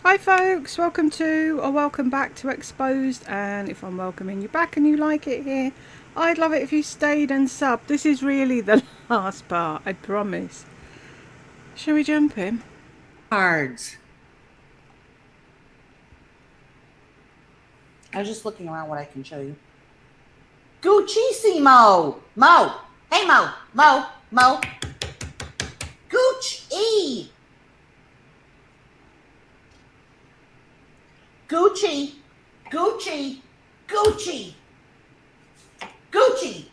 Hi folks, welcome back to Exposed, and if I'm welcoming you back and you like it here, I'd love it if you stayed and subbed. This is really the last part, I promise. Shall we jump in? Cards. I was just looking around what I can show you. Gucci-simo. Mo. Hey, Mo. Mo. Mo. Gucci. Gucci. Gucci. Gucci. Gucci.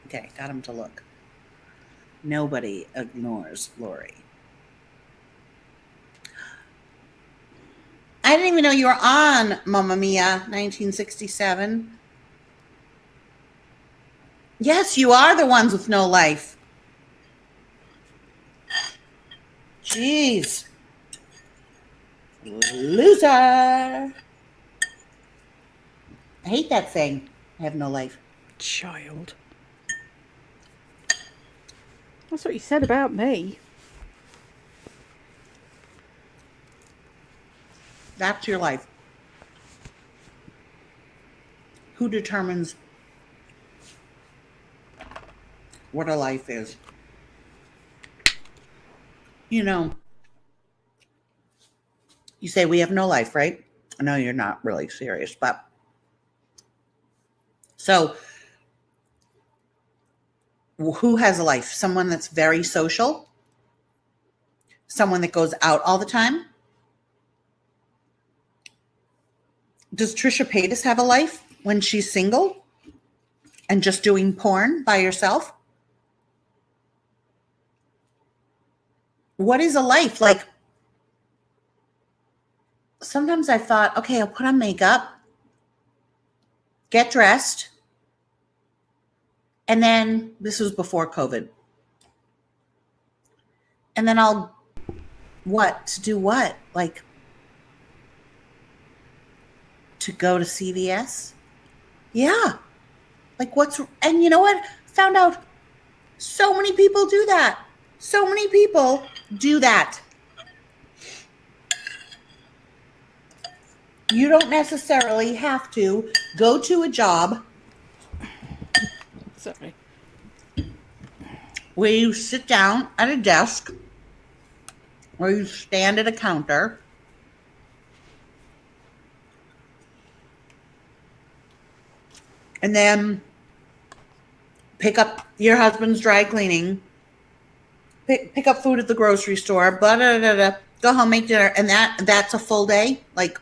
Okay, got him to look. Nobody ignores Lori. I didn't even know you were on Mamma Mia 1967. Yes, you are the ones with no life. Jeez. Loser. I hate that thing. I have no life. Child. That's what you said about me. That's your life. Who determines what a life is? You know, you say we have no life, right? I know you're not really serious, but so who has a life? Someone that's very social? Someone that goes out all the time? Does Trisha Paytas have a life when she's single and just doing porn by herself? What is a life? Like, sometimes I thought, okay, I'll put on makeup, get dressed, and then this was before COVID. And then I'll what? To do what? Like, to go to CVS? Yeah. Like, and you know what? Found out so many people do that. So many people do that. You don't necessarily have to go to a job Sorry. where you sit down at a desk or you stand at a counter and then pick up your husband's dry cleaning, pick up food at the grocery store, blah, blah, blah, blah, go home, make dinner, and that's a full day. Like,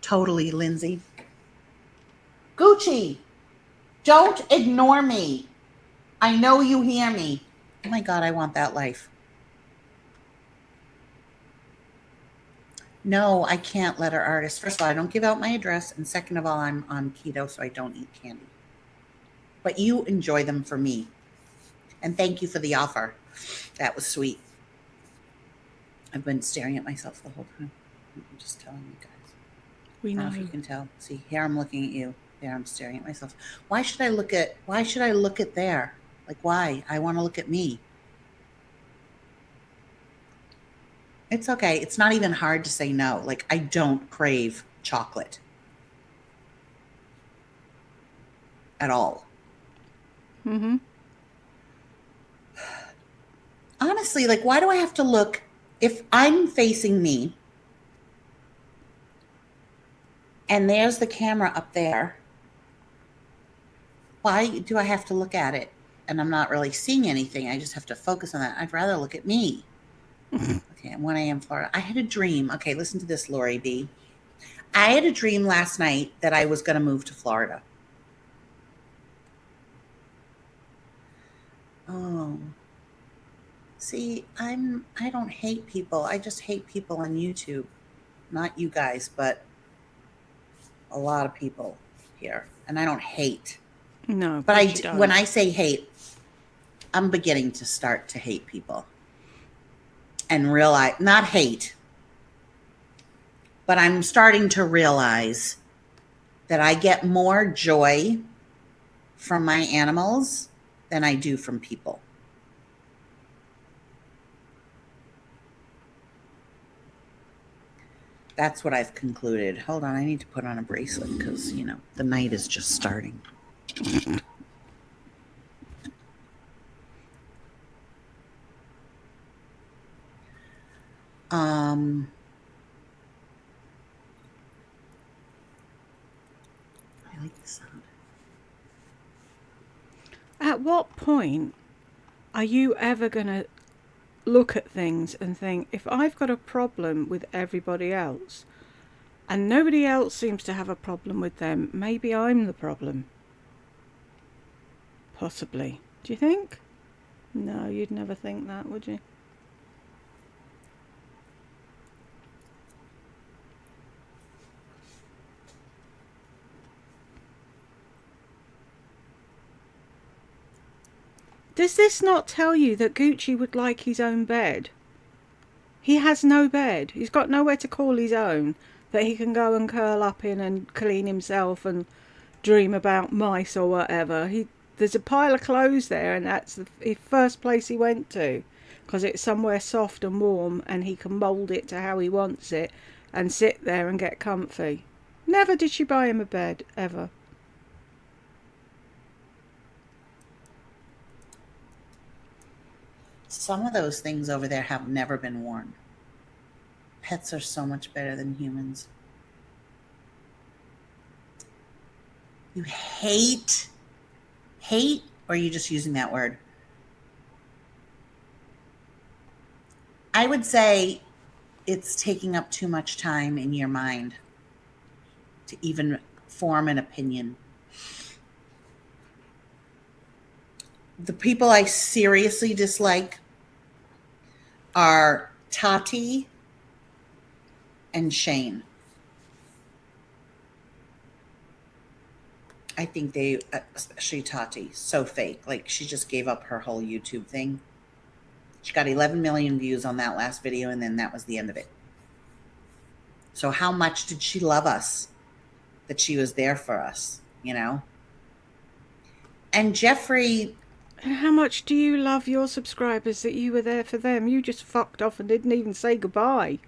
totally, Lindsay. Gucci, don't ignore me. I know you hear me. Oh my God, I want that life. No, I can't let her artist. First of all, I don't give out my address. And second of all, I'm on keto, so I don't eat candy. But you enjoy them for me. And thank you for the offer. That was sweet. I've been staring at myself the whole time. I'm just telling you guys. We I don't know. know if you can tell. See, here I'm looking at you. There I'm staring at myself. Why should I look at there? Like, why? I want to look at me. It's okay. It's not even hard to say no. Like, I don't crave chocolate at all. Mm-hmm. Honestly, like, why do I have to look? If I'm facing me and there's the camera up there, why do I have to look at it? And I'm not really seeing anything. I just have to focus on that. I'd rather look at me. Okay, at 1 a.m. Florida. I had a dream. Okay, listen to this, Lori B. I had a dream last night that I was going to move to Florida. Oh. See, I don't hate people. I just hate people on YouTube. Not you guys, but a lot of people here. And I don't hate. No, But but you don't. when I say hate, I'm beginning to start to hate people. And realize, not hate, but I'm starting to realize that I get more joy from my animals than I do from people. That's what I've concluded. Hold on, I need to put on a bracelet because, the night is just starting. Um, I like the sound. At what point are you ever going to look at things and think, if I've got a problem with everybody else and nobody else seems to have a problem with them, maybe I'm the problem? Possibly. Do you think? No, you'd never think that, would you? Does this not tell you that Gucci would like his own bed? He has no bed. He's got nowhere to call his own that he can go and curl up in and clean himself and dream about mice or whatever. There's a pile of clothes there, and that's the first place he went to, because it's somewhere soft and warm, and he can mould it to how he wants it and sit there and get comfy. Never did she buy him a bed, ever. Some of those things over there have never been worn. Pets are so much better than humans. You hate, or are you just using that word? I would say it's taking up too much time in your mind to even form an opinion. The people I seriously dislike are Tati and Shane. I think they, especially Tati, so fake. Like, she just gave up her whole YouTube thing. She got 11 million views on that last video, and then that was the end of it. So how much did she love us that she was there for us, And Jeffrey... And how much do you love your subscribers that you were there for them? You just fucked off and didn't even say goodbye.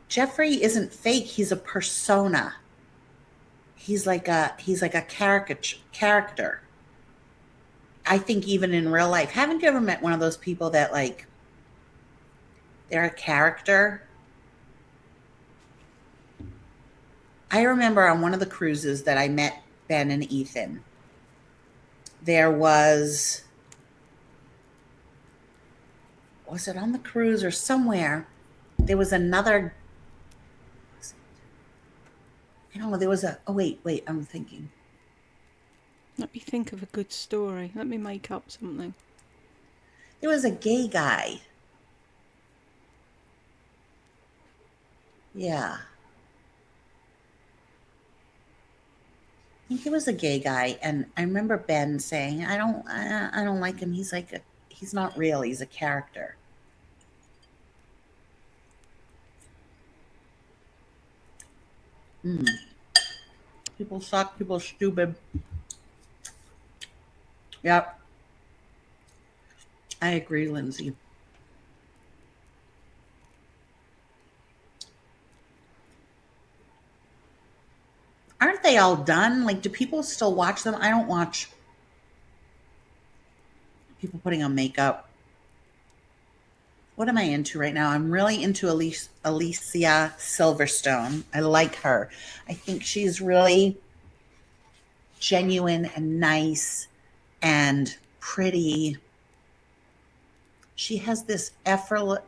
Jeffrey isn't fake. He's a persona. He's like a character. I think even in real life. Haven't you ever met one of those people that, like, they're a character? I remember on one of the cruises that I met Ben and Ethan. There was it on the cruise or somewhere? There was another... I don't know, there was oh, wait, I'm thinking. Let me think of a good story. Let me make up something. There was a gay guy. Yeah. I think he was a gay guy, and I remember Ben saying, I don't like him. He's like, he's not real. He's a character. People suck. People stupid. Yep. I agree, Lindsay. Aren't they all done? Like, do people still watch them? I don't watch people putting on makeup. What am I into right now? I'm really into Alicia Silverstone. I like her. I think she's really genuine and nice and pretty. She has this effortlessness.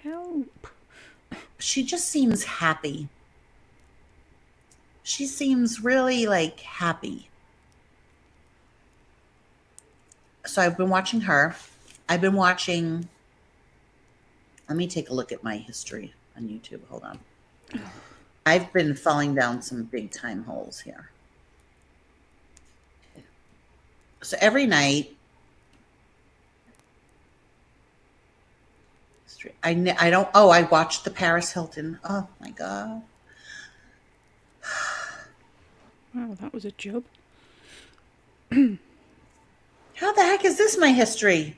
Help. She just seems happy. She seems really, like, happy. So I've been watching her. I've been watching... Let me take a look at my history on YouTube. Hold on. I've been falling down some big time holes here. So every night, I watched the Paris Hilton. Oh my God. Wow, that was a job. How the heck is this my history?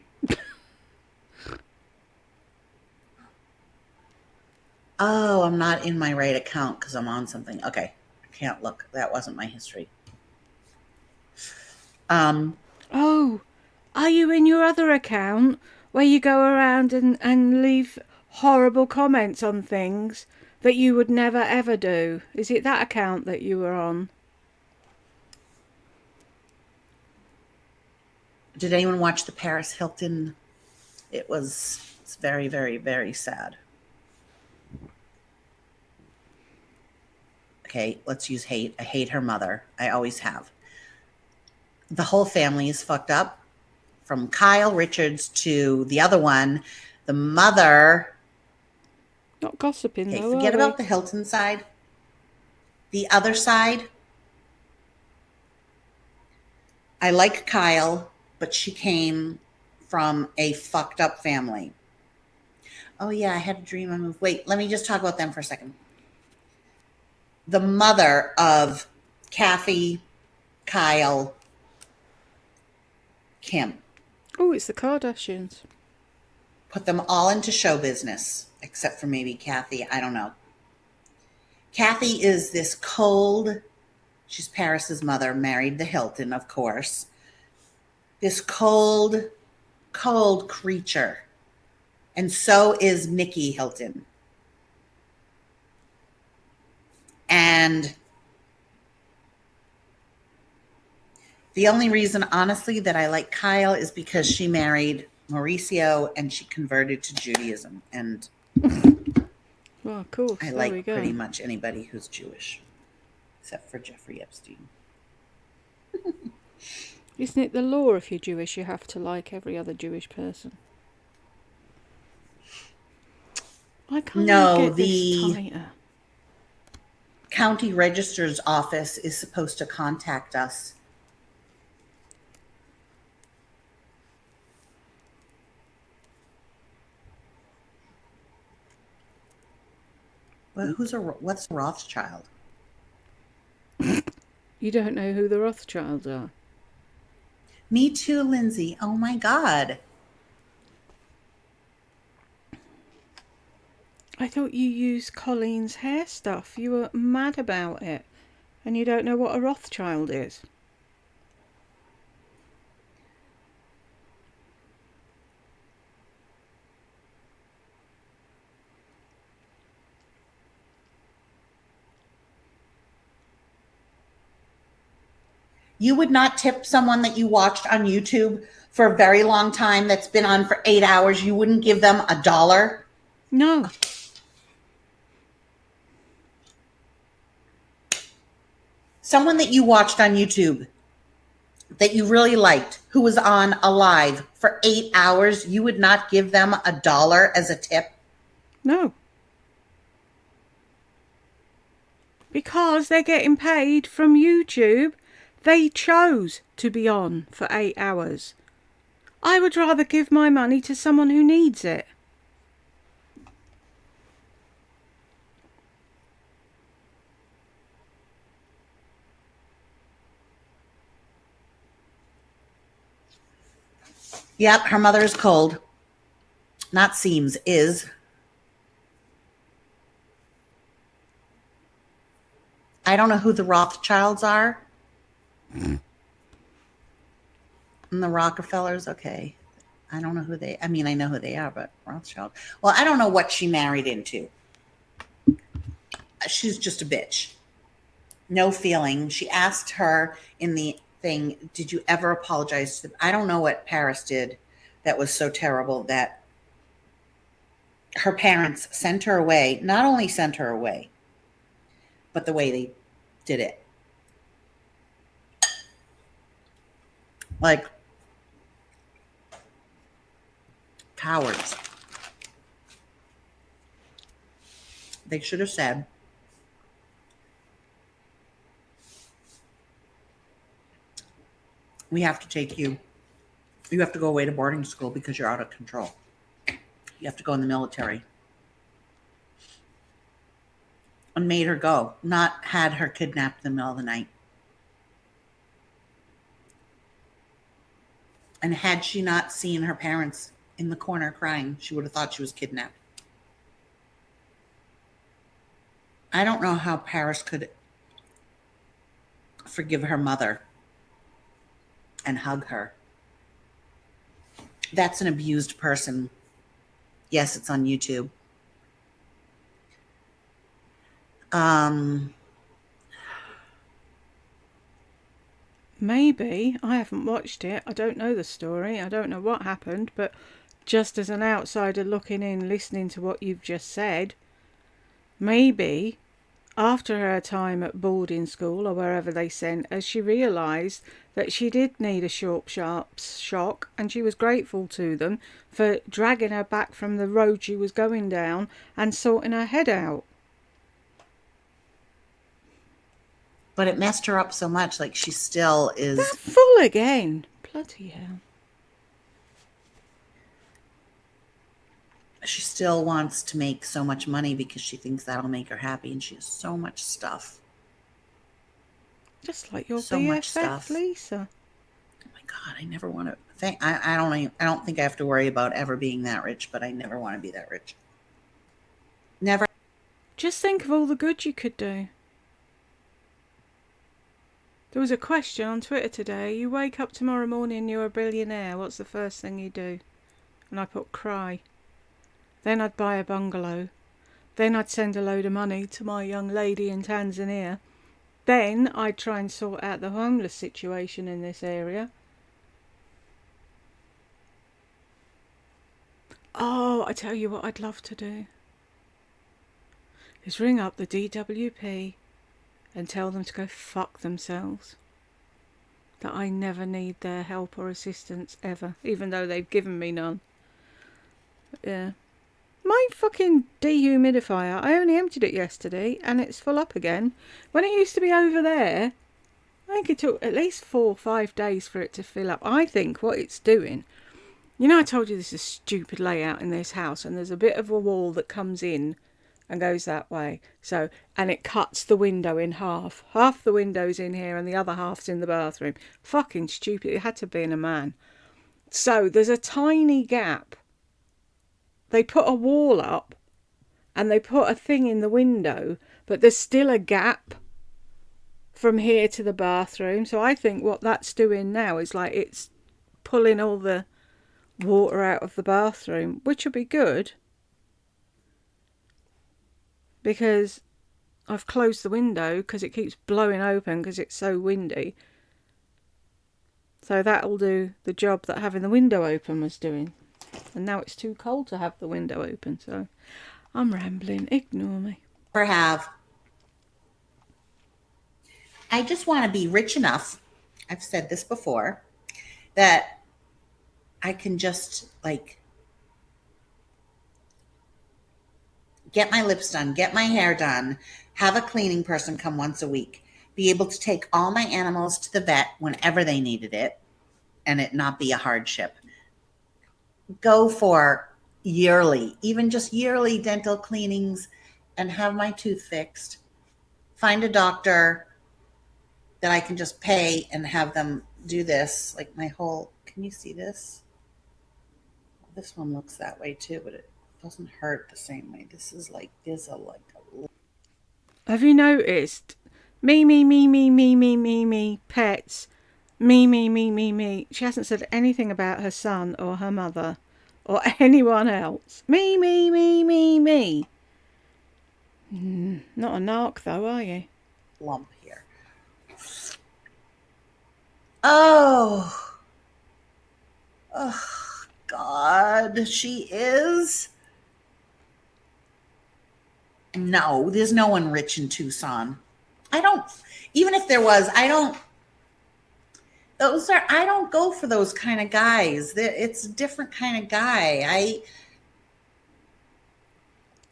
Oh, I'm not in my right account because I'm on something. Okay. I can't look. That wasn't my history. Oh, are you in your other account where you go around and leave horrible comments on things that you would never ever do? Is it that account that you were on? Did anyone watch the Paris Hilton? It's very, very, very sad. Okay, let's use hate. I hate her mother. I always have. The whole family is fucked up, from Kyle Richards to the other one. The mother. Not gossiping Okay, though, are forget we? about the Hilton side. The other side, I like Kyle, but she came from a fucked up family. Oh, yeah, I had a dream I moved. Wait, let me just talk about them for a second. The mother of Kathy, Kyle, Kim, Oh, it's the Kardashians. put them all into show business, except for maybe Kathy. I don't know. Kathy is this cold, she's Paris's mother, married the Hilton, of course. This cold, cold creature. And so is Nikki Hilton. And the only reason, honestly, that I like Kyle is because she married Mauricio and she converted to Judaism. And Well, of course, I there we like pretty go. much anybody who's Jewish, except for Jeffrey Epstein. Isn't it the law if you're Jewish you have to like every other Jewish person? Why can't I No, get this the tighter? county registrar's office is supposed to contact us. But what's a Rothschild? You don't know who the Rothschilds are? Me too, Lindsay. Oh my God. I thought you used Colleen's hair stuff. You were mad about it. And you don't know what a Rothschild is. You would not tip someone that you watched on YouTube for a very long time that's been on for 8 hours. You wouldn't give them $1. No. Someone that you watched on YouTube that you really liked who was on a live for 8 hours, you would not give them $1 as a tip. No. Because they're getting paid from YouTube. They chose to be on for 8 hours. I would rather give my money to someone who needs it. Yep, her mother is cold. Not seems, is. I don't know who the Rothschilds are. And the Rockefellers, okay. I don't know who I know who they are, but Rothschild. Well, I don't know what she married into. She's just a bitch. No feeling. She asked her in the thing, did you ever apologize to them? I don't know what Paris did that was so terrible that her parents sent her away. Not only sent her away, but the way they did it. Like cowards. They should have said, we have to take you. You have to go away to boarding school because you're out of control. You have to go in the military. And made her go, not had her kidnapped in the middle of the night. And had she not seen her parents in the corner crying, she would have thought she was kidnapped. I don't know how Paris could forgive her mother and hug her. That's an abused person. Yes, it's on YouTube. Um, Maybe. I haven't watched it. I don't know the story. I don't know what happened, but just as an outsider looking in, listening to what you've just said, maybe after her time at boarding school or wherever they sent her, she realised that she did need a short, sharp shock, and she was grateful to them for dragging her back from the road she was going down and sorting her head out. but it messed her up so much. Like she still They're is. full again. Bloody hell. She still wants to make so much money because she thinks that'll make her happy, and she has so much stuff. Just like your So much BFF, stuff. Lisa. Oh my God, I never want to think. I don't think I have to worry about ever being that rich, but I never want to be that rich. Never. Just think of all the good you could do. There was a question on Twitter today. You wake up tomorrow morning, you're a billionaire. What's the first thing you do? And I put cry. Then I'd buy a bungalow. Then I'd send a load of money to my young lady in Tanzania. Then I'd try and sort out the homeless situation in this area. Oh, I tell you what I'd love to do. Is ring up the DWP and tell them to go fuck themselves. That I never need their help or assistance ever, even though they've given me none. But yeah. My fucking dehumidifier, I only emptied it yesterday and it's full up again. When it used to be over there, I think it took at least 4 or 5 days for it to fill up. I think what it's doing, you know, I told you this is a stupid layout in this house, and there's a bit of a wall that comes in and goes that way. So, and it cuts the window in half. Half the window's in here and the other half's in the bathroom. Fucking stupid. It had to be in a man. So there's a tiny gap. They put a wall up and they put a thing in the window, but there's still a gap from here to the bathroom. So I think what that's doing now is like it's pulling all the water out of the bathroom, which will be good because I've closed the window because it keeps blowing open because it's so windy. So that'll do the job that having the window open was doing. And now it's too cold to have the window open, so I'm rambling. Ignore me. Never have. I just want to be rich enough. I've said this before, that I can just like get my lips done, get my hair done, have a cleaning person come once a week, be able to take all my animals to the vet whenever they needed it, and it not be a hardship. Go for yearly, even just yearly dental cleanings, and have my tooth fixed. Find a doctor that I can just pay and have them do this. Like my whole, can you see this? This one looks that way too, but it doesn't hurt the same way. This is like, there's a like a... Have you noticed? Me, pets. Me. She hasn't said anything about her son or her mother or anyone else. Me. Not a narc though, are you? lump here. Oh, God, she is. No, there's no one rich in Tucson. I don't, even if there was, I don't, I don't go for those kind of guys. It's a different kind of guy.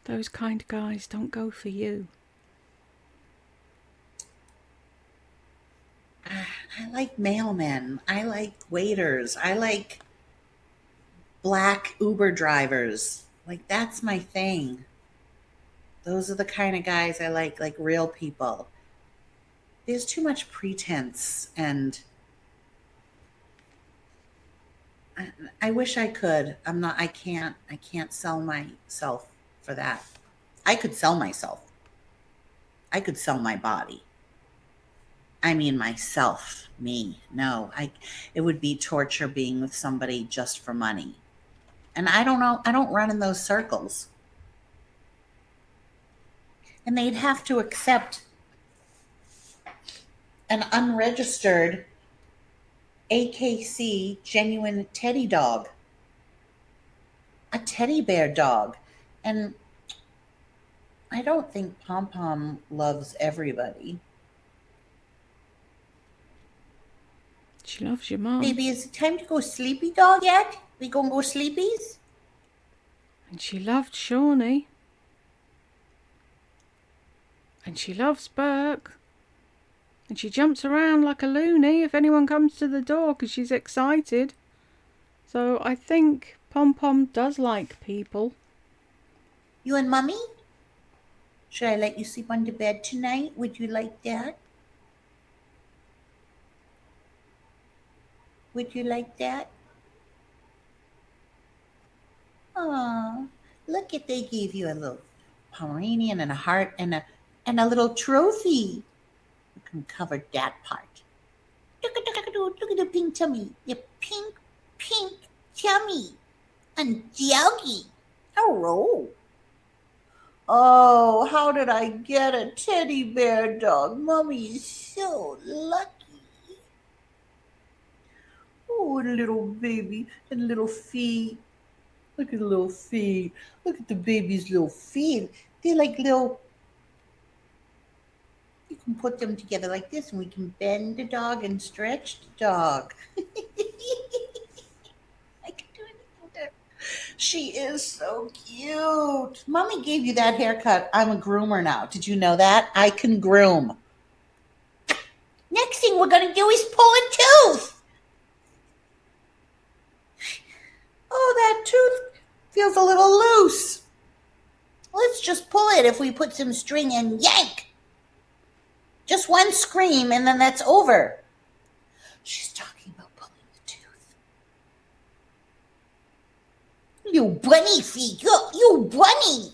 Those kind of guys don't go for you. I like mailmen. I like waiters. I like black Uber drivers. Like, that's my thing. Those are the kind of guys I like real people. There's too much pretense and I wish I could. I can't sell myself for that. I could sell myself. I could sell my body. I mean myself, me. No, it would be torture being with somebody just for money. And I don't know, I don't run in those circles. And they'd have to accept an unregistered AKC genuine teddy dog, a teddy bear dog. And I don't think Pom Pom loves everybody. She loves your mum. Baby, is it time to go sleepy dog yet? We gonna go sleepies? And she loved Shawnee. And she loves Burke. And she jumps around like a loony if anyone comes to the door because she's excited. So I think Pom Pom does like people. You and Mummy? Should I let you sleep on the bed tonight? Would you like that? Would you like that? Aw, look at they gave you a little Pomeranian and a heart and a little trophy. You can cover that part. Look at the pink tummy. The pink tummy. And doggy. Hello. Oh, how did I get a teddy bear dog? Mommy is so lucky. Oh, little baby and little feet. Look at the little feet. Look at the baby's little feet. They're like little. You can put them together like this and we can bend the dog and stretch the dog. I can do it. She is so cute. Mommy gave you that haircut. I'm a groomer now. Did you know that? I can groom. Next thing we're going to do is pull a tooth. Oh, that tooth feels a little loose. Let's just pull it if we put some string and yank. Just one scream and then that's over. She's talking about pulling the tooth. You bunny feet. You bunny.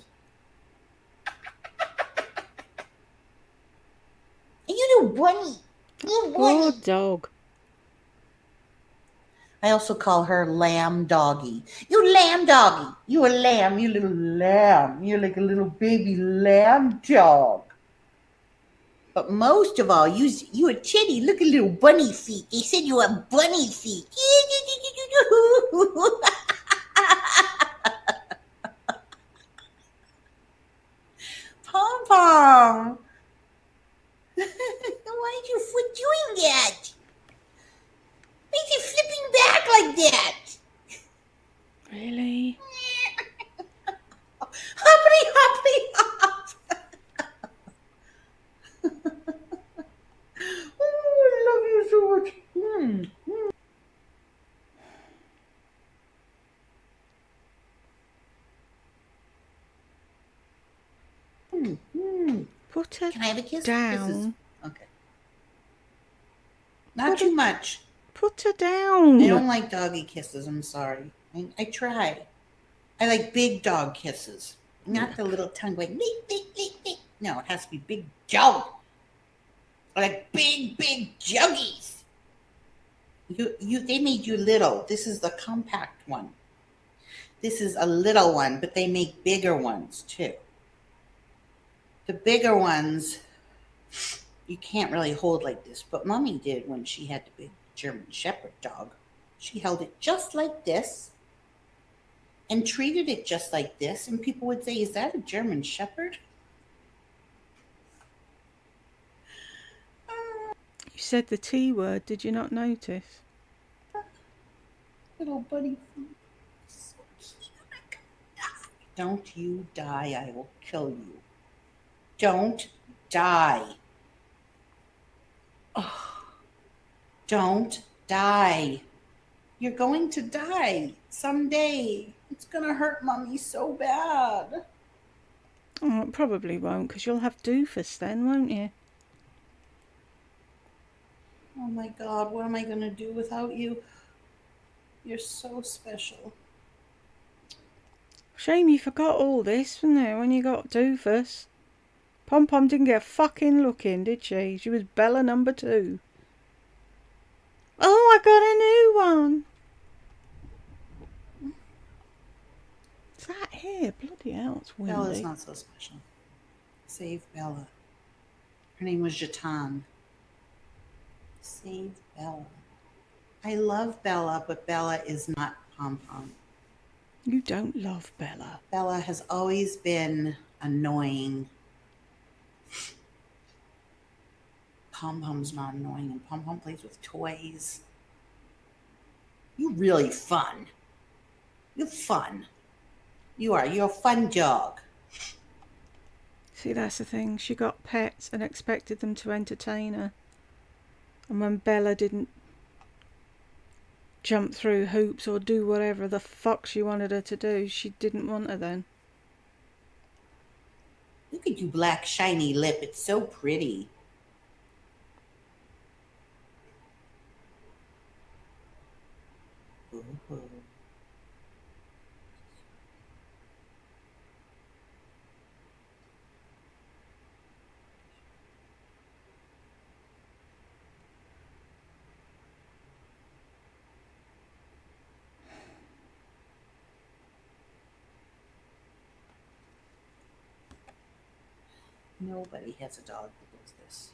You little bunny. You bunny. Poor dog. I also call her Lamb Doggy. You lamb doggy. You a lamb. You little lamb. You're like a little baby lamb dog. But most of all, you a titty. Look at little bunny feet. They said you have bunny feet. Pom Pom. Why is your foot doing that? Why is it flipping back like that? Really? Hoppity, hoppity, hop. Oh, I love you so much. Put her Can I have a kiss? down. Kisses. Okay. Not too much. Put her down. I don't like doggy kisses. I'm sorry. I try. I like big dog kisses, not the little tongue going beep, beep, beep, beep. No, it has to be big dog. I like big juggies. They made you little. This is the compact one. This is a little one, but they make bigger ones too. The bigger ones you can't really hold like this, but Mommy did when she had the big German Shepherd dog. She held it just like this and treated it just like this, and people would say, "Is that a German Shepherd?" You said the T word. Did you not notice? Little buddy. So cute. Don't you die. I will kill you. Don't die. Oh, don't die. You're going to die someday. It's going to hurt Mommy so bad. Oh, it probably won't because you'll have doofus then, won't you? Oh my God, what am I going to do without you? You're so special. Shame you forgot all this, wasn't it, when you got Doofus? Pom Pom didn't get a fucking look in, did she? She was Bella number 2. Oh, I got a new one. Is that here? Bloody hell, it's windy. Bella's not so special. Save Bella. Her name was Jatan. Save Bella. I love Bella, but Bella is not Pom Pom. You don't love Bella. Bella has always been annoying. Pom Pom's not annoying, and Pom Pom plays with toys. You really fun. You're fun. You are. You're a fun dog. See, that's the thing. She got pets and expected them to entertain her. And when Bella didn't jump through hoops or do whatever the fuck she wanted her to do, she didn't want her then. Look at you, black shiny lip. It's so pretty. Ooh. Nobody has a dog that does this.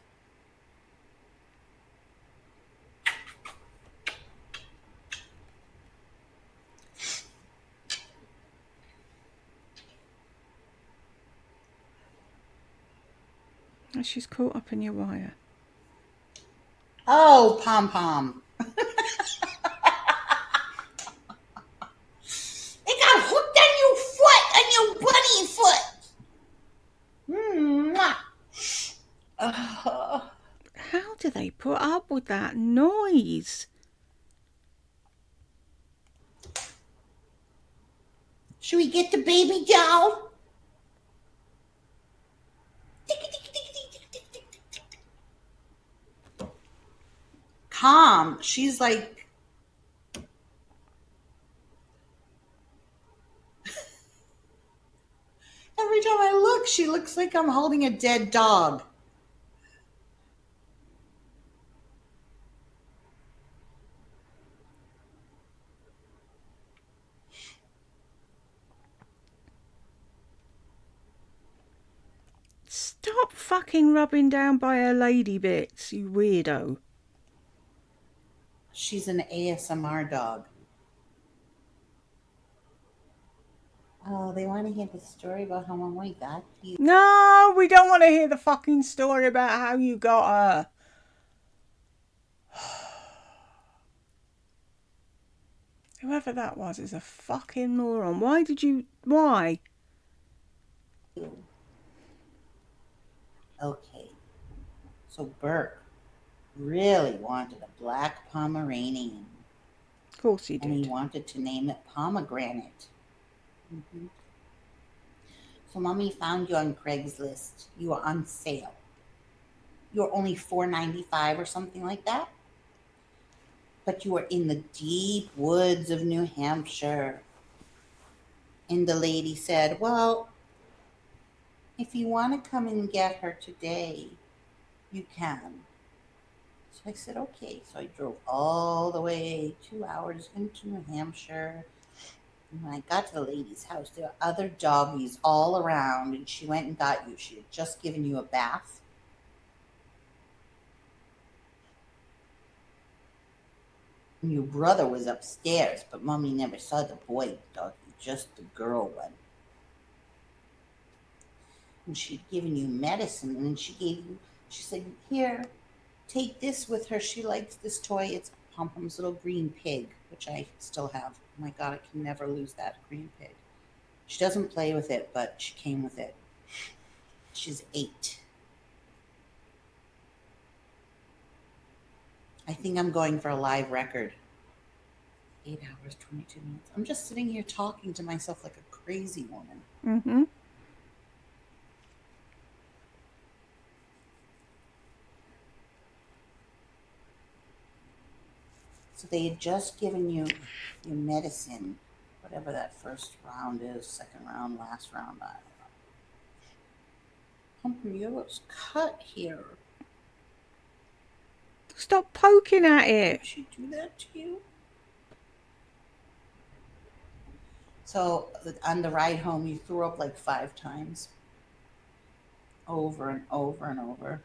And she's caught up in your wire. Oh, Pom Pom. It got hooked on your foot, on your bunny foot. How do they put up with that noise? Should we get the baby doll? Calm. She's like, every time I look, she looks like I'm holding a dead dog. Stop fucking rubbing down by her lady bits, you weirdo. She's an ASMR dog. Oh, they want to hear the story about how Mom we got you. No, we don't want to hear the fucking story about how you got her. Whoever that was is a fucking moron. Why? Okay. So Burke really wanted a black Pomeranian. Of course he And he did. wanted to name it Pomegranate. Mm-hmm. So Mommy found you on Craigslist. You were on sale. You were only $4.95 or something like that. But you were in the deep woods of New Hampshire. And the lady said, well, if you want to come and get her today, you can. So I said, okay. So I drove all the way 2 hours into New Hampshire. And when I got to the lady's house, there were other doggies all around, and she went and got you. She had just given you a bath. And your brother was upstairs, but Mommy never saw the boy doggy, just the girl one. And she'd given you medicine, and then she said, here, take this with her. She likes this toy. It's Pom Pom's little green pig, which I still have. Oh my God, I can never lose that green pig. She doesn't play with it, but she came with it. She's 8. I think I'm going for a live record. 8 hours, 22 minutes. I'm just sitting here talking to myself like a crazy woman. Mm-hmm. So they had just given you your medicine, whatever that first round is, second round, last round, I don't know. Humper, you looks cut here. Stop poking at it. Did she do that to you? So on the ride home, you threw up like 5 times, over and over and over.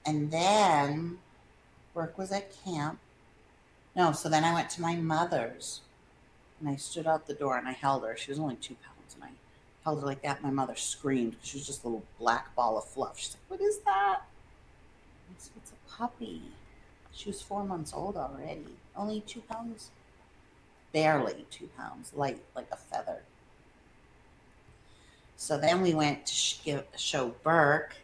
And then work was at camp. No, so then I went to my mother's and I stood out the door and I held her. She was only 2 pounds and I held her like that. My mother screamed. She was just a little black ball of fluff. She's like, "What is that?" I said, "It's a puppy." She was 4 months old already. Only 2 pounds. Barely 2 pounds. Light like a feather. So then we went to show Burke.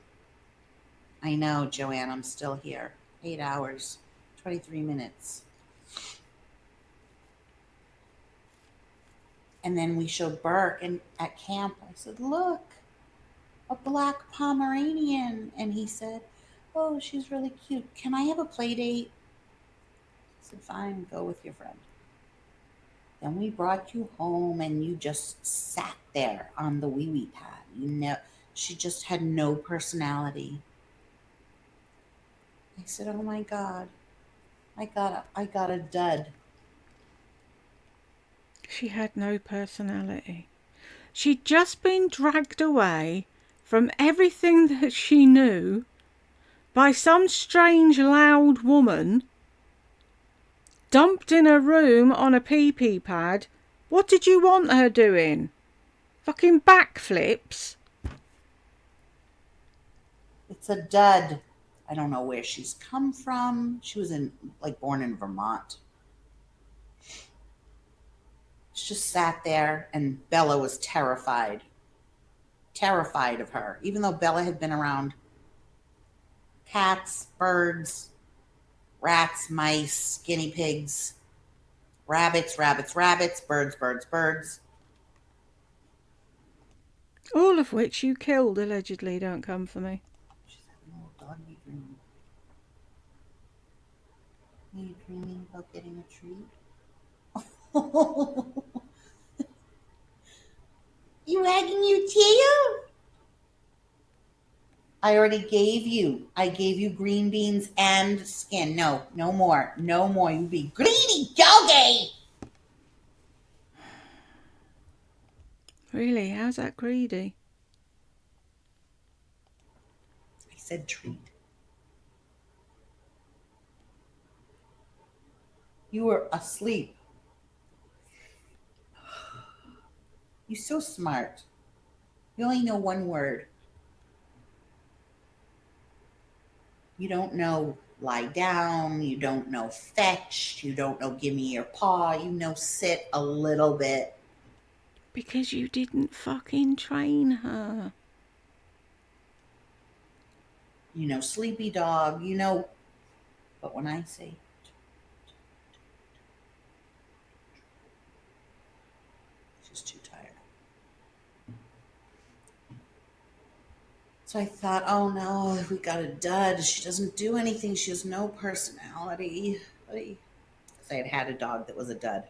I know, Joanne, I'm still here. 8 hours, 23 minutes. And then we showed Burke and at camp. I said, "Look, a black Pomeranian." And he said, "Oh, she's really cute. Can I have a play date?" I said, "Fine, go with your friend." Then we brought you home and you just sat there on the wee wee pad. She just had no personality. I said, "Oh my God, I got a dud." She had no personality. She'd just been dragged away from everything that she knew by some strange loud woman, dumped in a room on a pee-pee pad. What did you want her doing? Fucking backflips? It's a dud. I don't know where she's come from. She was born in Vermont. She just sat there and Bella was terrified. Terrified of her. Even though Bella had been around cats, birds, rats, mice, guinea pigs, rabbits, birds, birds. All of which you killed, allegedly. Don't come for me. She's having a little doggy dream. Are you dreaming about getting a treat? You wagging your tail? I already gave you. I gave you green beans and skin. No, no more. No more. You be greedy doggy. Really? How's that greedy? I said treat. You were asleep. You're so smart. You only know one word. You don't know lie down. You don't know fetch. You don't know give me your paw. You know sit a little bit. Because you didn't fucking train her. You know sleepy dog. You know. But when I say she's too tired. So I thought, oh no, we got a dud. She doesn't do anything. She has no personality. Because I had a dog that was a dud.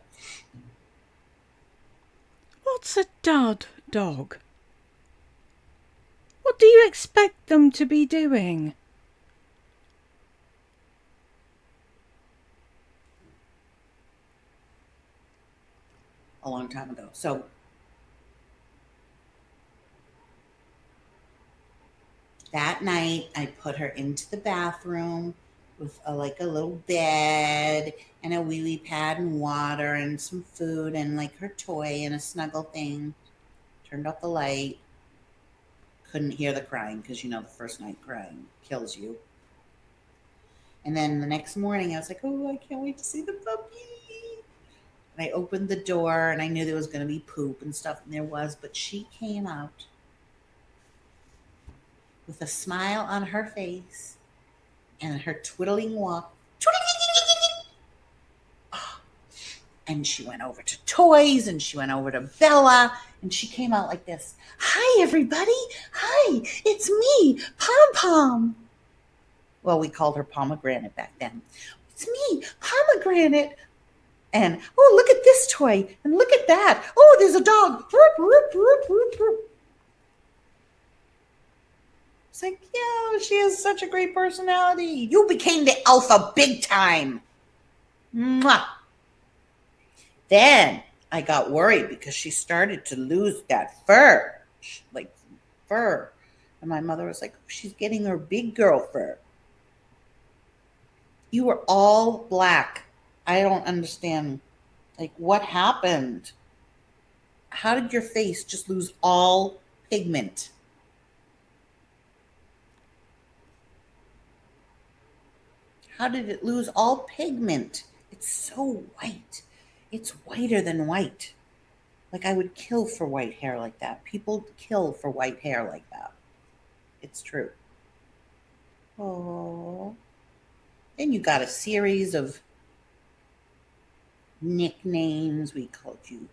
What's a dud dog? What do you expect them to be doing? A long time ago. So that night, I put her into the bathroom with a little bed and a wee wee pad and water and some food and her toy and a snuggle thing. Turned off the light. Couldn't hear the crying because the first night crying kills you. And then the next morning, I was like, "Oh, I can't wait to see the puppy." And I opened the door and I knew there was going to be poop and stuff, and there was, but she came out with a smile on her face and her twiddling walk. And she went over to toys and she went over to Bella and she came out like this. "Hi, everybody. Hi, it's me, Pom Pom." Well, we called her Pomegranate back then. It's me, Pomegranate. And, oh, look at this toy. And look at that. Oh, there's a dog. It's like, yeah, she has such a great personality. You became the alpha big time. Mwah. Then I got worried because she started to lose that fur, like fur. And my mother was like, oh, she's getting her big girl fur. You were all black. I don't understand. Like, what happened? How did your face just lose all pigment? How did it lose all pigment? It's so white. It's whiter than white. Like, I would kill for white hair like that. People kill for white hair like that. It's true. Oh. Then you got a series of nicknames. We called you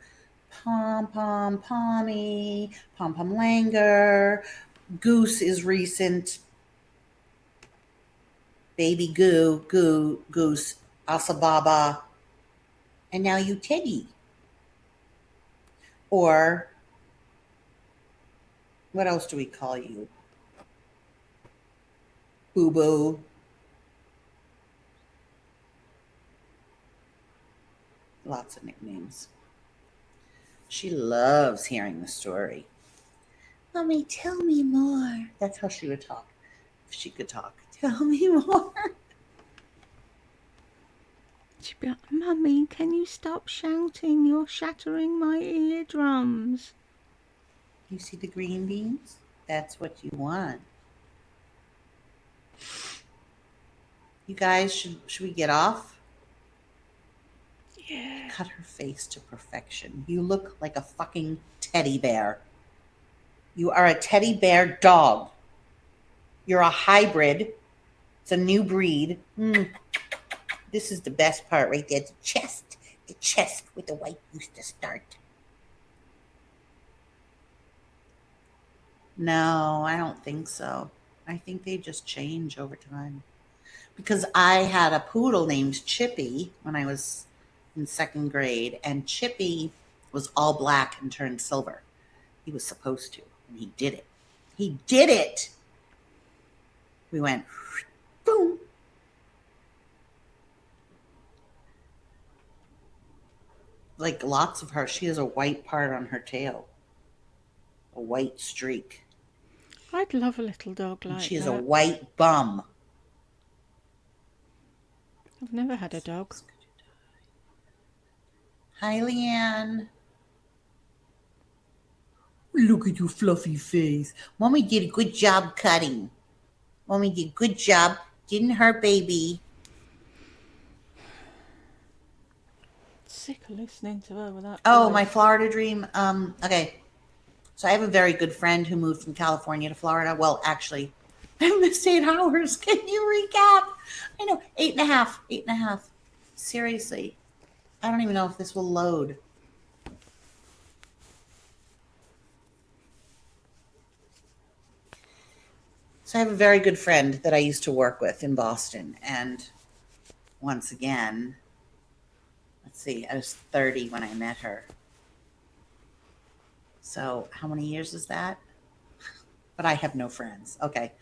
Pom Pom Pommy, Pom Pom Langer. Goose is recent. Baby Goose, Asababa. And now you Teddy. Or what else do we call you? Boo Boo. Lots of nicknames. She loves hearing the story. Mommy, tell me more. That's how she would talk. If she could talk. Tell me more. She'd be like, Mummy, can you stop shouting? You're shattering my eardrums. You see the green beans? That's what you want. You guys, should we get off? Yeah. Cut her face to perfection. You look like a fucking teddy bear. You are a teddy bear dog. You're a hybrid. It's a new breed. This is the best part right there. The chest with the white used to start. No, I don't think so. I think they just change over time. Because I had a poodle named Chippy when I was in second grade, and Chippy was all black and turned silver. He was supposed to, and he did it. He did it. We went, boom. Like lots of her, she has a white part on her tail, a white streak. I'd love a little dog like that. She has a white bum. I've never had a dog. Hi, Leanne. Look at your fluffy face. Mommy did a good job cutting. Mommy did a good job. Didn't hurt baby. Sick of listening to her with that. Oh, voice. my Florida dream. Okay. So I have a very good friend who moved from California to Florida. Well, actually, I missed 8 hours. Can you recap? I know, 8.5. 8.5. Seriously. I don't even know if this will load. So I have a very good friend that I used to work with in Boston. And once again, let's see, I was 30 when I met her. So how many years is that? But I have no friends. Okay.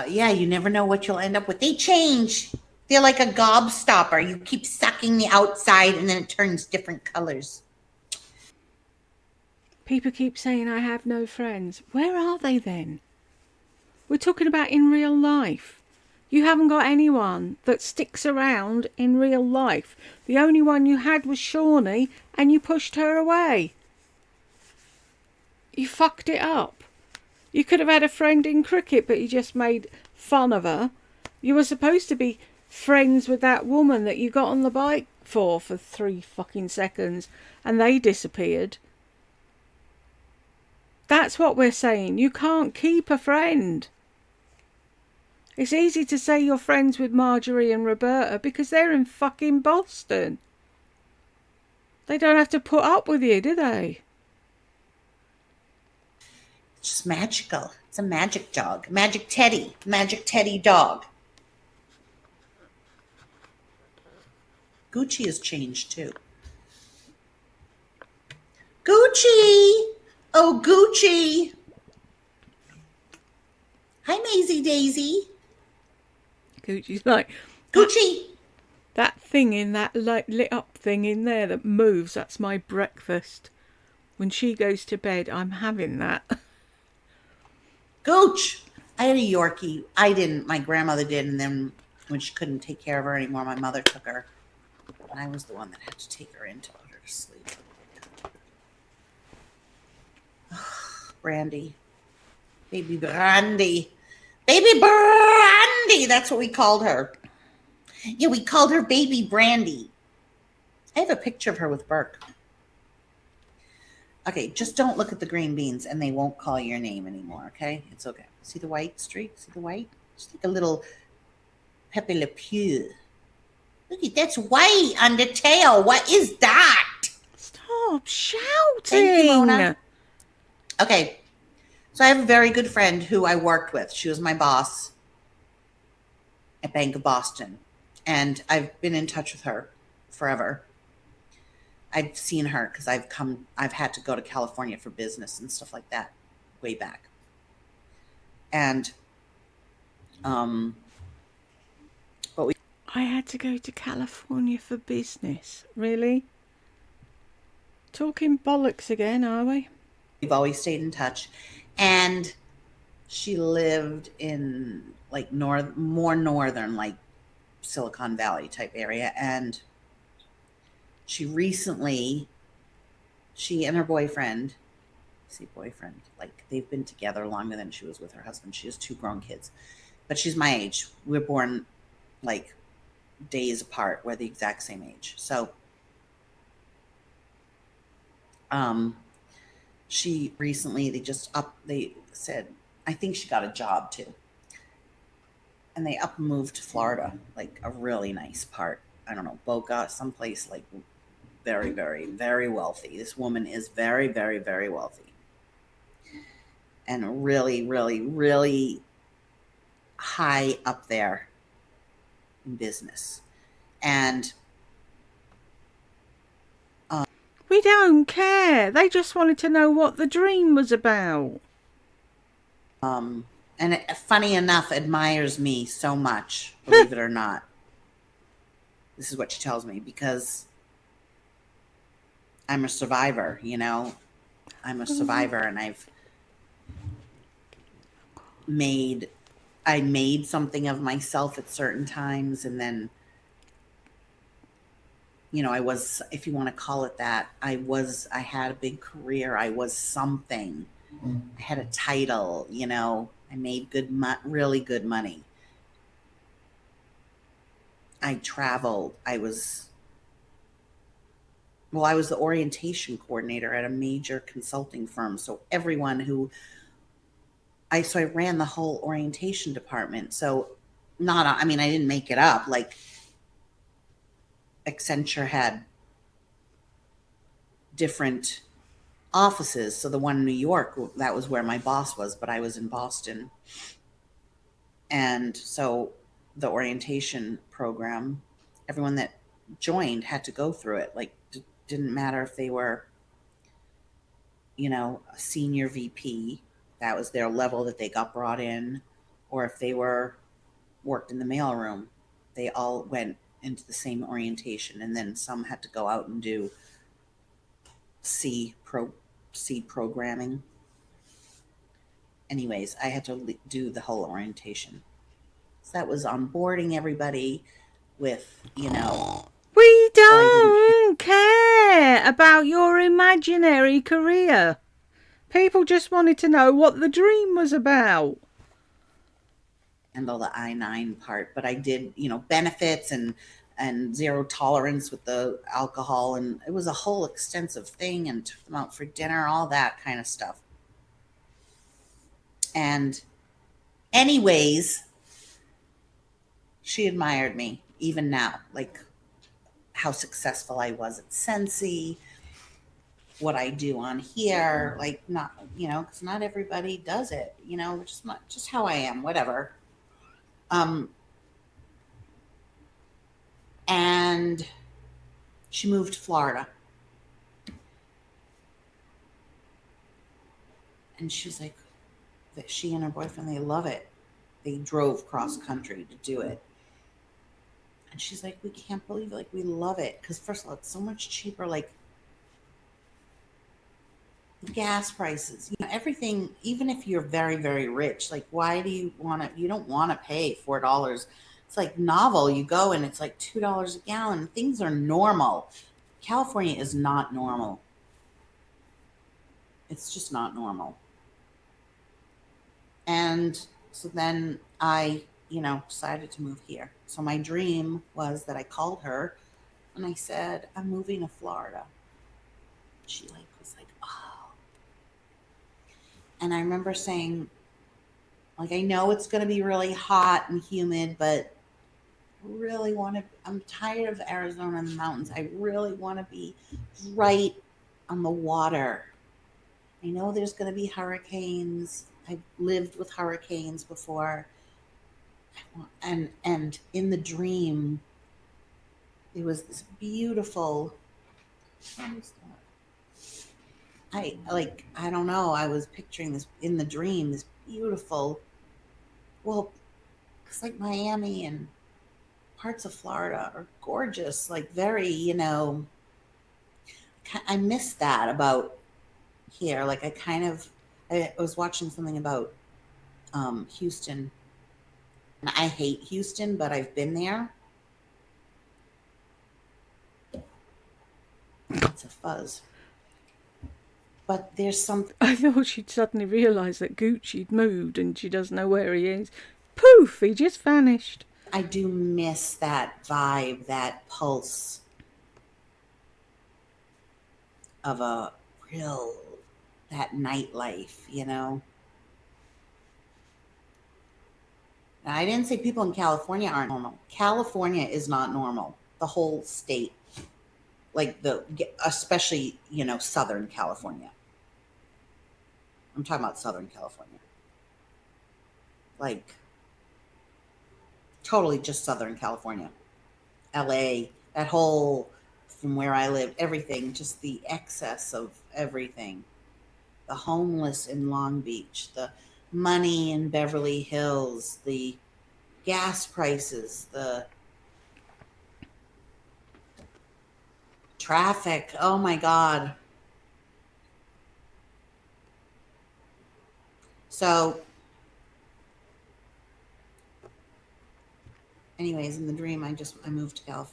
Yeah, you never know what you'll end up with. They change. They're like a gobstopper. You keep sucking the outside and then it turns different colors. People keep saying I have no friends. Where are they then? We're talking about in real life. You haven't got anyone that sticks around in real life. The only one you had was Shawnee and you pushed her away. You fucked it up. You could have had a friend in cricket, but you just made fun of her. You were supposed to be friends with that woman that you got on the bike for 3 fucking seconds and they disappeared. That's what we're saying. You can't keep a friend. It's easy to say you're friends with Marjorie and Roberta because they're in fucking Boston. They don't have to put up with you, do they? Just magical. It's a magic dog. Magic Teddy. Magic Teddy dog. Gucci has changed too. Gucci! Oh, Gucci! Hi, Maisie Daisy. Gucci's like, Gucci! that thing in that lit up thing in there that moves, that's my breakfast. When she goes to bed, I'm having that. Gooch! I had a Yorkie. I didn't. My grandmother did. And then when she couldn't take care of her anymore, my mother took her. And I was the one that had to take her in to put her to sleep. Brandy. Baby Brandy. Baby Brandy! That's what we called her. Yeah, we called her Baby Brandy. I have a picture of her with Burke. Okay, just don't look at the green beans and they won't call your name anymore, okay? It's okay. See the white streak? See the white? Just like a little Pepe Le Pew. Look at that's white on the tail. What is that? Stop shouting. Thank you, Mona. Okay, so I have a very good friend who I worked with. She was my boss at Bank of Boston. And I've been in touch with her forever. I've seen her because I've had to go to California for business and stuff like that way back. And, I had to go to California for business. Really? Talking bollocks again, are we? we've always stayed in touch. And she lived in like more northern, like Silicon Valley type area. And she and her boyfriend, like they've been together longer than she was with her husband. She has 2 grown kids, but she's my age. We're born like days apart. We're the exact same age. So, she recently, they said, I think she got a job too. And they moved to Florida, like a really nice part. I don't know, Boca, someplace like very, very, very wealthy. This woman is very, very, very wealthy. And really, really, really high up there in business. And we don't care. They just wanted to know what the dream was about. And funny enough, admires me so much, believe it or not. This is what she tells me, because I'm a survivor, I'm a survivor, and I made something of myself at certain times, and then I was, if you want to call it that, I had a big career. I was something. I had a title, I made really good money. I traveled. I was the orientation coordinator at a major consulting firm. So everyone I ran the whole orientation department. So I didn't make it up. Like Accenture had different offices. So the one in New York, that was where my boss was, but I was in Boston. And so the orientation program, everyone that joined had to go through it. Like, didn't matter if they were, a senior VP, that was their level that they got brought in, or if they worked in the mailroom, they all went into the same orientation. And then some had to go out and do C programming. Anyways, I had to do the whole orientation. So that was onboarding everybody with, We don't care about your imaginary career. People just wanted to know what the dream was about. Handle the I-9 part, but I did, benefits and zero tolerance with the alcohol, and it was a whole extensive thing, and took them out for dinner, all that kind of stuff. And anyways, she admired me even now, like how successful I was at Sensi, what I do on here, like not, because not everybody does it, just how I am, whatever. Um, and she moved to Florida, and she's like, that she and her boyfriend, they love it. They drove cross country to do it. And she's like, we can't believe it. Like, we love it. Because, first of all, it's so much cheaper. Like, the gas prices, everything, even if you're very, very rich, like, why do you want to, you don't want to pay $4. It's like novel. You go and it's like $2 a gallon. Things are normal. California is not normal. It's just not normal. And so then I, decided to move here. So my dream was that I called her and I said, I'm moving to Florida. She was like, oh. And I remember saying, like, I know it's going to be really hot and humid, but I really want to, I'm tired of Arizona and the mountains. I really want to be right on the water. I know there's going to be hurricanes. I've lived with hurricanes before. And in the dream, it was this beautiful, I don't know, I was picturing this in the dream, this beautiful, well, it's like Miami and parts of Florida are gorgeous, like very, I miss that about here. Like I was watching something about Houston, and I hate Houston, but I've been there. It's a fuzz. But there's something. I thought she'd suddenly realised that Gucci'd moved and she doesn't know where he is. Poof, he just vanished. I do miss that vibe, that pulse of a real, that nightlife. I didn't say people in California aren't normal. California is not normal. The whole state, like especially, Southern California. I'm talking about Southern California. Like, totally just Southern California. LA, that whole, from where I live, everything, just the excess of everything. The homeless in Long Beach, the money in Beverly Hills, the gas prices, the traffic. Oh my God. So, anyways, in the dream, I moved to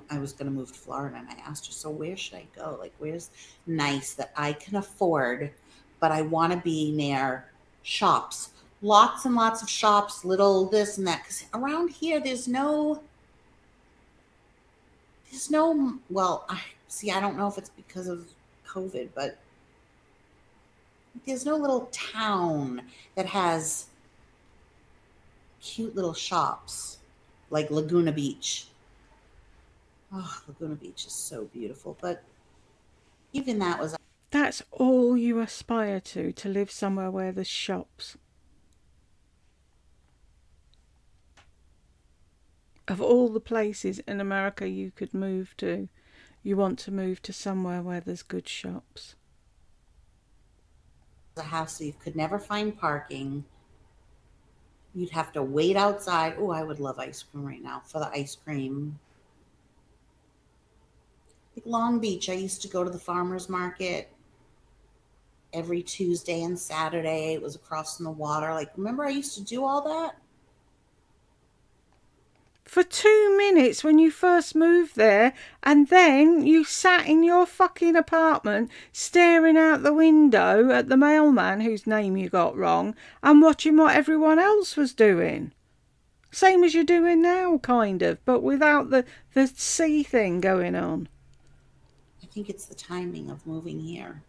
I was going to move to Florida, and I asked her, so where should I go? Like, where's nice that I can afford, but I want to be near shops, lots and lots of shops, little this and that. Because around here, well, I don't know if it's because of COVID, but there's no little town that has cute little shops like Laguna Beach. Oh, Laguna Beach is so beautiful. But even that was, That's all you aspire to live somewhere where there's shops. Of all the places in America you could move to, you want to move to somewhere where there's good shops. a house so you could never find parking. You'd have to wait outside. Oh, I would love ice cream right now for the ice cream. Like Long Beach, I used to go to the farmer's market every Tuesday and Saturday. It was across from the water. Like, remember I used to do all that? For 2 minutes when you first moved there, and then you sat in your fucking apartment staring out the window at the mailman whose name you got wrong and watching what everyone else was doing. Same as you're doing now, kind of, but without the sea thing going on. I think it's the timing of moving here.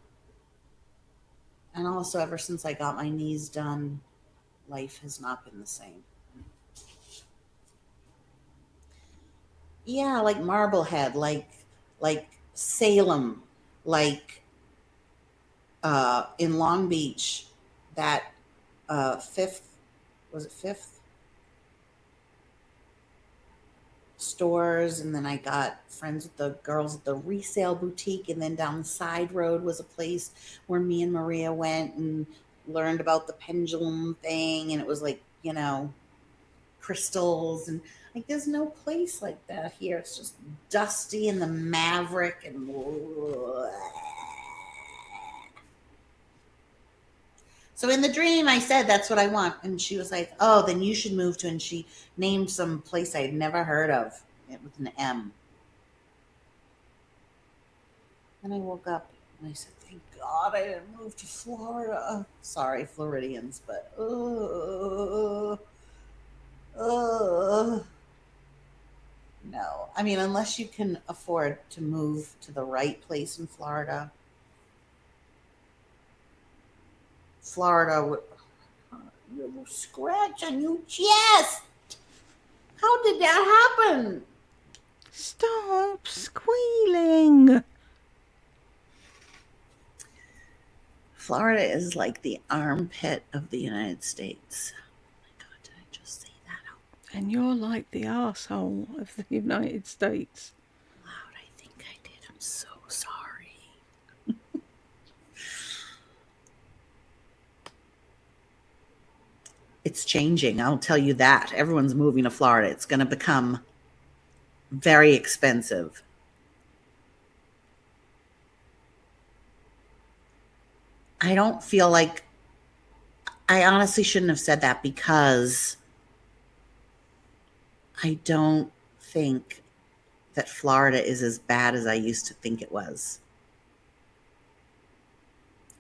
And also, ever since I got my knees done, life has not been the same. Yeah, like Marblehead, like Salem, like in Long Beach, that fifth, was it fifth stores, and then I got friends with the girls at the resale boutique, and then down the side road was a place where me and Maria went and learned about the pendulum thing, and it was like, crystals, and like there's no place like that here. It's just dusty and the Maverick and so in the dream I said that's what I want, and she was like, oh, then you should move to, and she named some place I had never heard of. It was an M. Then I woke up and I said, thank God I didn't move to Florida. Sorry, Floridians, but no. I mean, unless you can afford to move to the right place in Florida. Florida, you scratch on your chest. How did that happen? Stop squealing. Florida is like the armpit of the United States. Oh my God, did I just say that out And you're like the asshole of the United States. loud? I think I did. I'm so sorry. It's changing. I'll tell you that. Everyone's moving to Florida. It's going to become very expensive. I don't feel like I honestly shouldn't have said that, because I don't think that Florida is as bad as I used to think it was.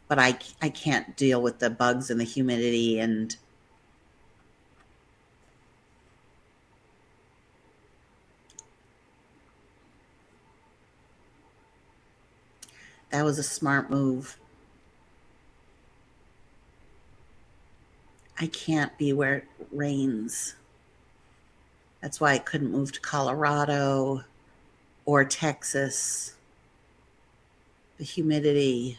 But I can't deal with the bugs and the humidity, and that was a smart move. I can't be where it rains. That's why I couldn't move to Colorado or Texas. The humidity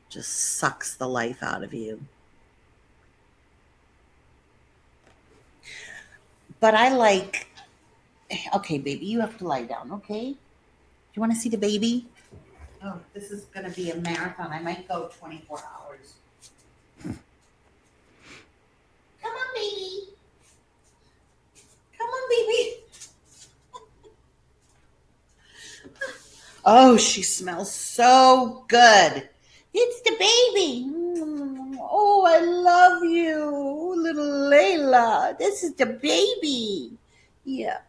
just sucks the life out of you. But I like, okay, baby, you have to lie down, okay? You want to see the baby? Oh, this is going to be a marathon. I might go 24 hours. Come on, baby. Come on, baby. Oh, she smells so good. It's the baby. Oh, I love you, little Layla. This is the baby. Yeah.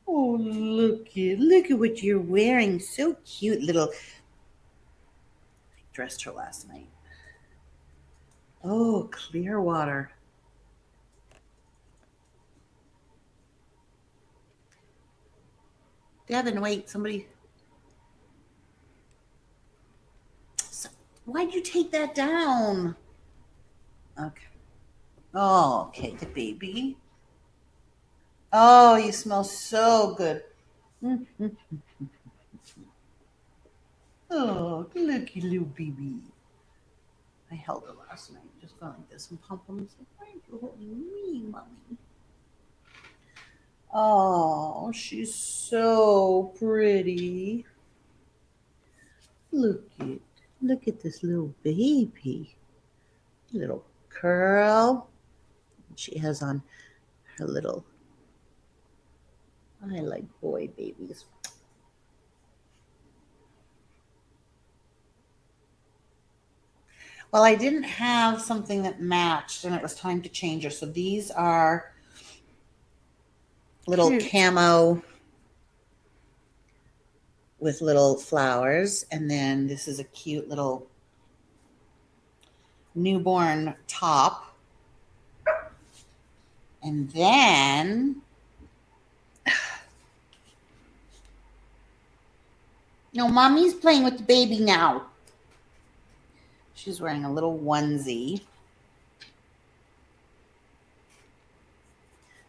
Oh, look at what you're wearing. So cute, little. I dressed her last night. Oh, clear water. Devin, wait, somebody. Why'd you take that down? Okay. Oh, okay, the baby. Oh, you smell so good. Oh, looky little baby. I held her last night, just going like this and pom-poms. Why aren't you holding me, mommy? Oh, she's so pretty. Look at this little baby. Little curl. She has on her little, I like boy babies. Well, I didn't have something that matched, and it was time to change her. So these are little Cute. camo with little flowers, and then this is a cute little newborn top. And then no, mommy's playing with the baby now. She's wearing a little onesie.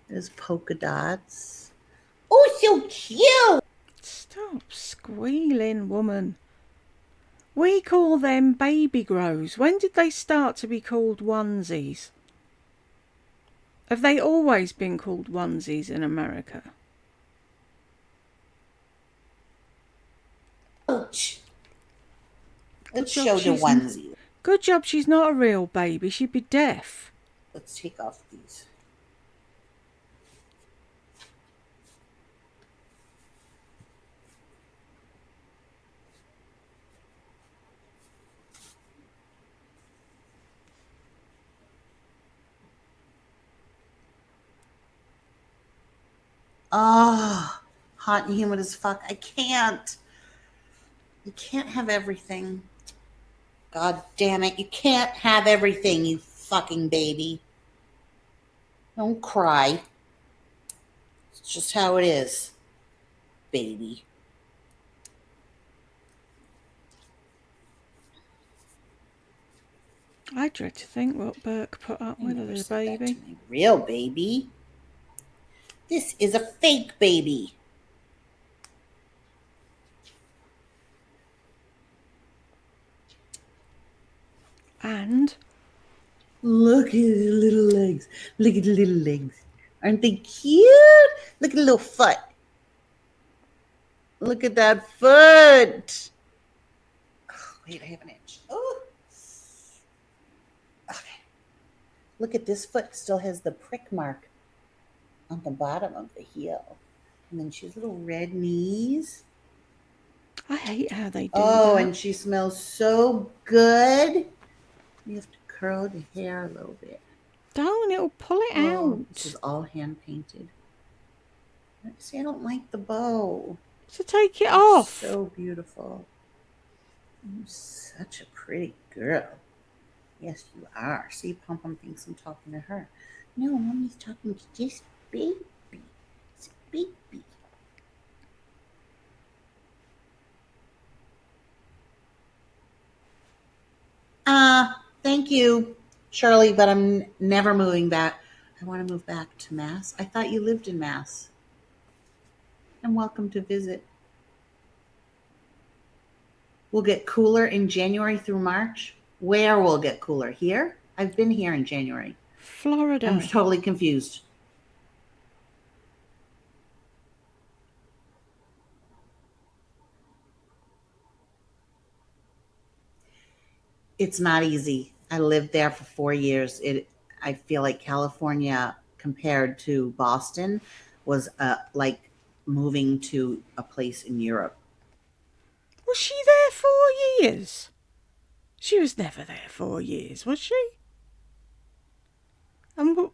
There's polka dots. Oh, so cute. Stop squealing, woman. We call them baby grows. When did they start to be called onesies? Have they always been called onesies in America? Ouch. Good Let's job show the she's onesie. good job she's not a real baby. She'd be deaf. Let's take off these. Oh, hot and humid as fuck. I can't. You can't have everything. God damn it. You can't have everything, you fucking baby. Don't cry. It's just how it is, baby. I dread to think what Burke put up I with never as a said that to baby. my real baby. This is a fake baby. And Look at the little legs. Look at the little legs. Aren't they cute? Look at the little foot. Look at that foot. Oh, wait, I have an itch. Oh. Okay. Look at this foot. Still has the prick mark on the bottom of the heel. And then she has little red knees. I hate how they do Oh, that. and she smells so good. You have to curl the hair a little bit. Don't, it'll pull it Oh, this out. is all hand painted. See, I don't like the bow. So take it It's off. so beautiful. You're such a pretty girl. Yes, you are. See, Pom Pom thinks I'm talking to her. No, Mommy's talking to this baby. It's a baby. Thank you, Shirley, but I'm never moving back. I want to move back to Mass. I thought you lived in Mass. And welcome to visit. We'll get cooler in January through March. Where will get cooler? Here? I've been here in January. Florida. I'm totally confused. It's not easy. I lived there for 4 years. I feel like California compared to Boston was like moving to a place in Europe. Was she there 4 years? She was never there 4 years, was she? And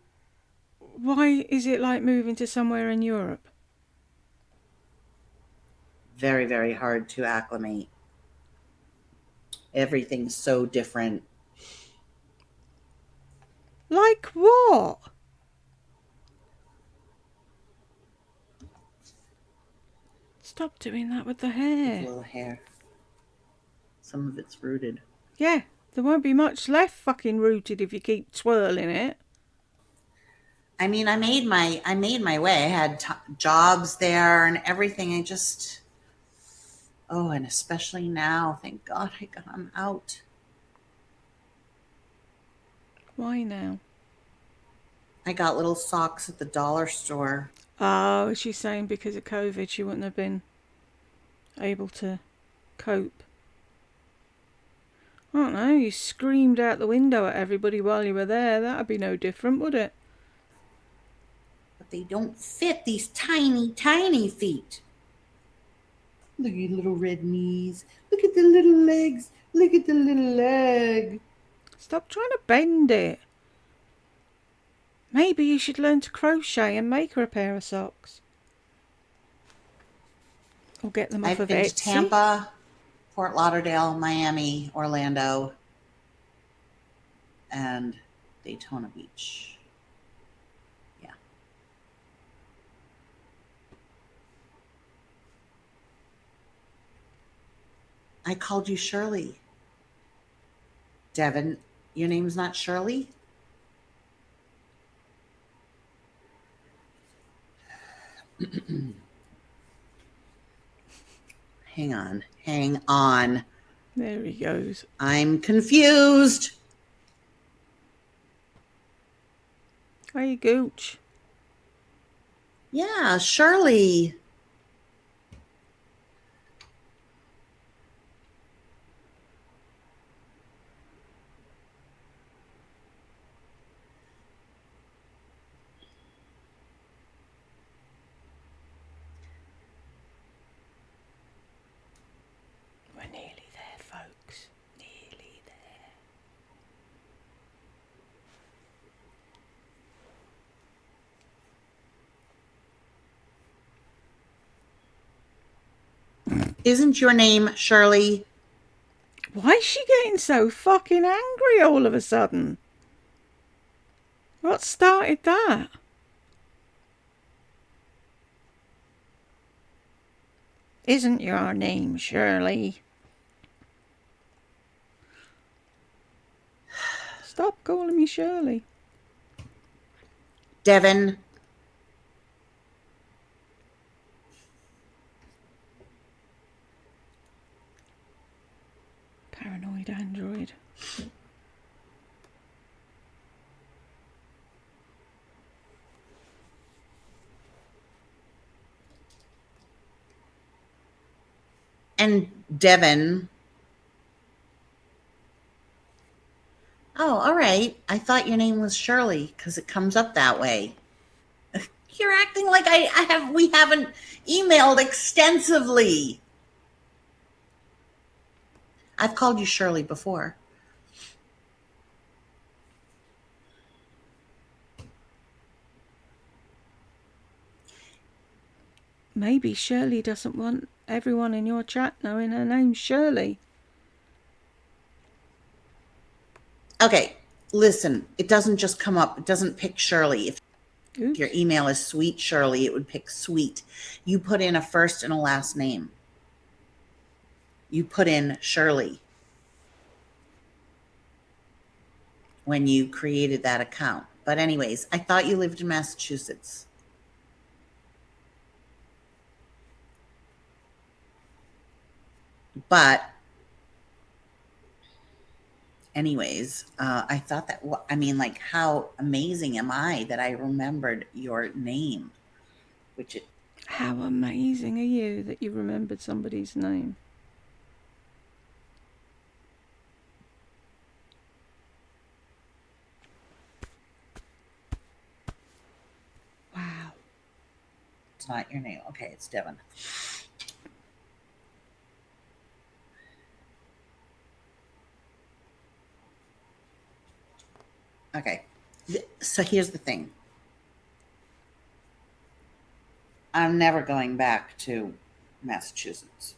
why is it like moving to somewhere in Europe? Very, very hard to acclimate. Everything's so different. Like what? Stop doing that with the With hair. little hair. Some of it's rooted. Yeah, there won't be much left fucking rooted if you keep twirling it. I mean, I made my way. I had jobs there and everything. And especially now, thank God I'm out. Why now? I got little socks at the dollar store. Oh, she's saying because of COVID she wouldn't have been able to cope. I don't know, you screamed out the window at everybody while you were there. That'd be no different, would it? But they don't fit these tiny, tiny feet. Look at your little red knees. Look at the little legs. Look at the little leg. Stop trying to bend it. Maybe you should learn to crochet and make her a pair of socks. Or get them off I've of been Etsy. to Tampa, Fort Lauderdale, Miami, Orlando, and Daytona Beach. Yeah. I called you Shirley. Devin, your name's not Shirley? Hang on. There he goes. I'm confused. Hey, Gooch. Yeah, Shirley. We're nearly there, folks. Nearly Isn't your name Shirley? there. Why is she getting so fucking angry all of a sudden? What started that? Isn't your name Shirley? Stop calling me Shirley. Devin. Paranoid android. And Devin. Oh, all right. I thought your name was Shirley because it comes up that way. You're acting like we haven't emailed extensively. I've called you Shirley before. Maybe Shirley doesn't want everyone in your chat knowing her name's Shirley. Okay, listen, it doesn't just come up, it doesn't pick Shirley. If Oops. your email is Sweet Shirley, it would pick Sweet. You put in a first and a last name. You put in Shirley when you created that account. But anyways, I thought you lived in Massachusetts. But anyways, I thought that, I mean, like, how amazing am I that I remembered your name? Which it, How amazing are you that you remembered somebody's name? Wow. it's not your name. Okay, it's Devin. Okay, so here's the thing. I'm never going back to Massachusetts.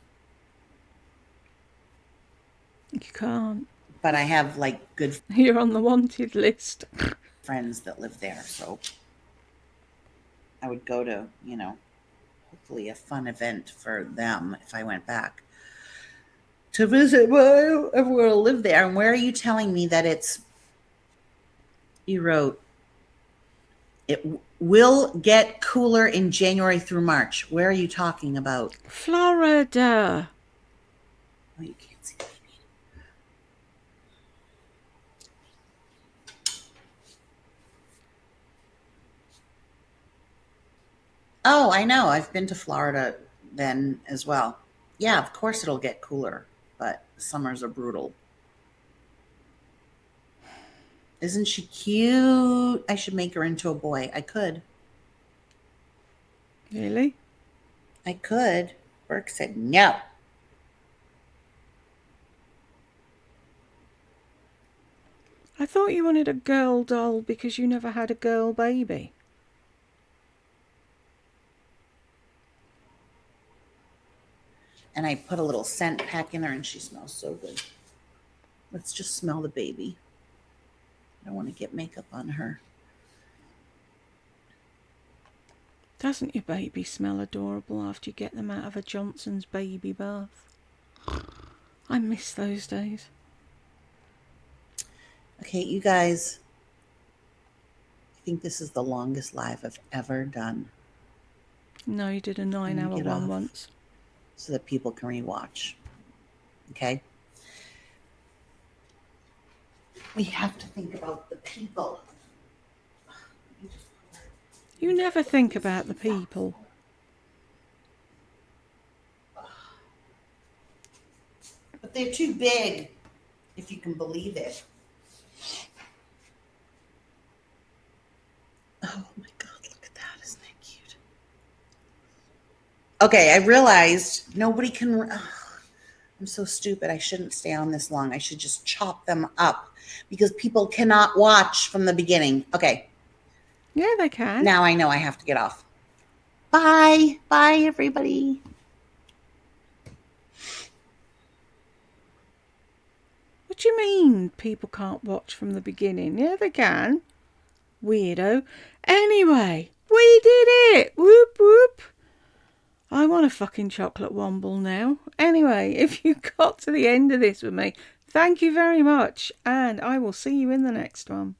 You can't. But I have like good You're on the wanted list. friends that live there, so I would go to, hopefully a fun event for them if I went back to visit. Well, everyone will live there. And where are you telling me that you wrote, it will get cooler in January through March. Where are you talking about? Florida. Oh, you can't see that. Oh, I know. I've been to Florida then as well. Yeah, of course it'll get cooler, but summers are brutal. Isn't she cute? I should make her into a boy. I could. Really? I could. Burke said no. I thought you wanted a girl doll because you never had a girl baby. And I put a little scent pack in her and she smells so good. Let's just smell the baby. I don't want to get makeup on her. Doesn't your baby smell adorable after you get them out of a Johnson's baby bath? I miss those days. Okay, you guys, I think this is the longest live I've ever done. No, you did a 9-hour one once. So that people can rewatch. Okay? We have to think about the people. You never think about the people. But they're too big, if you can believe it. Oh my God, look at that. Isn't that cute? Okay, I realized nobody can. I'm so stupid. I shouldn't stay on this long. I should just chop them up because people cannot watch from the beginning. Okay, Yeah, they can. now I know I have to get off. Bye. Bye, everybody. What do you mean people can't watch from the beginning? Yeah, they can. Weirdo. Anyway, we did it! Whoop whoop! I want a fucking chocolate womble now. Anyway, if you got to the end of this with me, thank you very much, and I will see you in the next one.